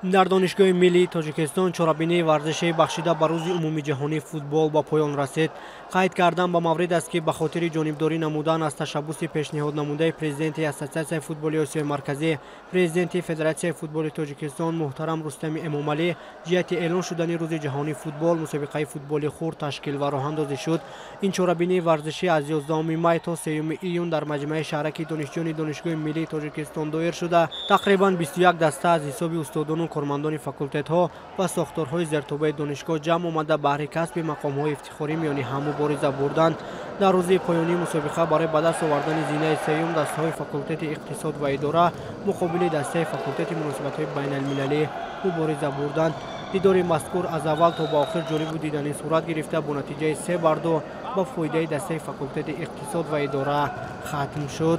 در دانشگاه ملی تاجیکستان چهاربینی ورزشی بخشیده به روز عمومی جهانی فوتبال با پایان رسید. قید کردن با مورد است که به خاطر جانبداری نمودن از تشبوس پیشنهاد نموده پرزیدنت اساسیاسیون فوتبال آسیای مرکزی، پرزیدنت فدراسیون فوتبال تاجیکستان محترم رستم امامعلی جهت اعلان شدن روز جهانی فوتبال مسابقه فوتبال خرد تشکیل و راه اندازی شد. این چهاربینی ورزشی از 11 می تا 3 ایون در مجمع شهرک دانشجویان دانشگاه ملی تاجیکستان دایر شده. تقریبا 21 دسته از حساب استادان و کارمندان فاکولتت ها و ساختارهای زیرتوبه دانشگاه جمع آمده بهر کسب مقام های افتخاری میان هم مبارزه بردند. در روز پایانی مسابقه برای به دست آوردن زینه سیوم دسته های فاکولتت اقتصاد و اداره مقابل دسته فاکولتت مناسبت های بین المللی مبارزه بردند. دیدار مذکور از اول تا به آخر جالب و دیدنی صورت گرفته با نتیجه 3-2 با فایده دسته فاکولتت اقتصاد و اداره ختم شد.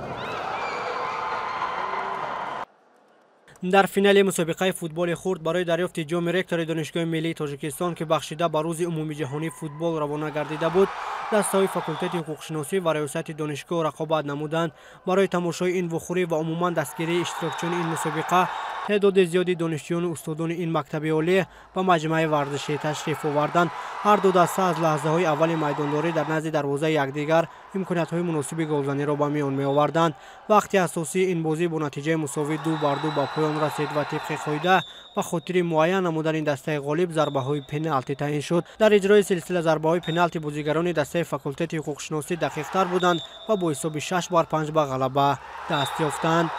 در فینال مسابقه فوتبال خرد برای دریافت جام رکتور دانشگاه ملی تاجیکستان که بخشیده به روز عمومی جهانی فوتبال روانه گردیده بود، دسته‌های فاکولتت حقوق شناسی و ریاست دانشگاه رقابت نمودند. برای تماشای این وخوری و عموما دستگیری اشتراکچیان این مسابقه تعداد زیادی دانشجویان و استادان این مکتب عالی و مجمع ورزشی تشریف آوردند. هر دو دسته از لحظه‌های اول میدانداری در نزد دروازه یکدیگر امکانیت‌های مناسب گلزنی را به میان می‌آوردند. وقتی اساسی این بازی با نتیجه مساوی 2-2 به پایان رسید و طبق قاعده و خاطر معین نمودن این دسته غالب ضربه‌های پنالتی تعیین شد. در اجرای سلسله ضربه‌های پنالتی بازیگران دسته فاکولتت حقوق شناسی دقیق‌تر بودند و با حساب 6-5 به غلبه دست یافتند.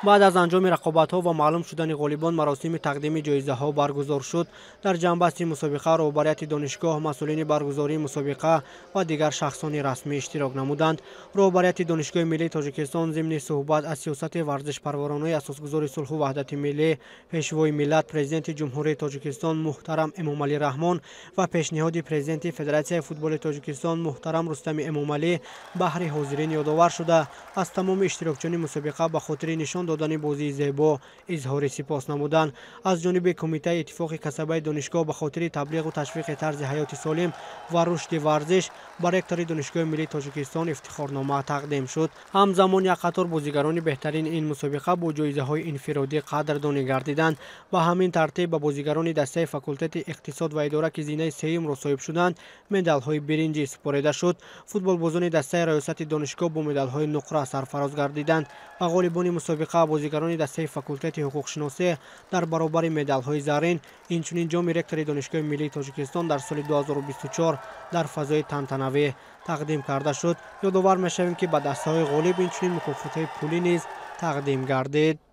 بعد از انجام رقابت‌ها و معلوم شدن غالبان مراسم تقدیم جایزه‌ها برگزار شد. در جنبسته مسابقه رهبریت دانشگاه، مسئولین برگزاری مسابقه و دیگر شخصان رسمی اشتراک نمودند. رهبریت دانشگاه ملی تاجیکستان ضمن صحبت از سیاست ورزش پرورانه اساسگذار صلح و وحدت ملی، پیشوای ملت پرزیدنت جمهوری تاجیکستان محترم امامعلی رحمان و پیشنهاد پرزیدنت فدراسیون فوتبال تاجیکستان محترم رستم امامعلی بهر حاضرین یادآور شده از تمام اشتراکچیان مسابقه به خاطر نشان دادن بازی زیبا اظهار سپاس نمودند. از جانب کمیته اتفاق کسبه دانشگاه به خاطر تبلیغ و تشویق طرز حیات سالم و رشد ورزش بر رکتور دانشگاه ملی تاجیکستان افتخارنامه تقدیم شد. همزمان یک قطار بازیگران بهترین این مسابقه با جایزه‌های انفرادی قدردانی گردیدند و همین ترتیب به بازیگران دسته فاکولتت اقتصاد و اداره که زینه سه‌ام را صاحب شدند مدال‌های برنجی سپرده شد. فوتبالبازان دسته ریاست دانشگاه با مدال‌های نقره سرفراز گردیدند و غالبان مسابقه بازیگران دسته فاکولتت حقوق شناسی در برابر مدال‌های زرین اینچنین جام رکتور دانشگاه ملی تاجیکستان در سال 2024 در فضای تنتنوی تقدیم کرده شد. یادآور می‌شویم که به دسته‌های غالب اینچنین مکافات‌های پولی نیز تقدیم گردید.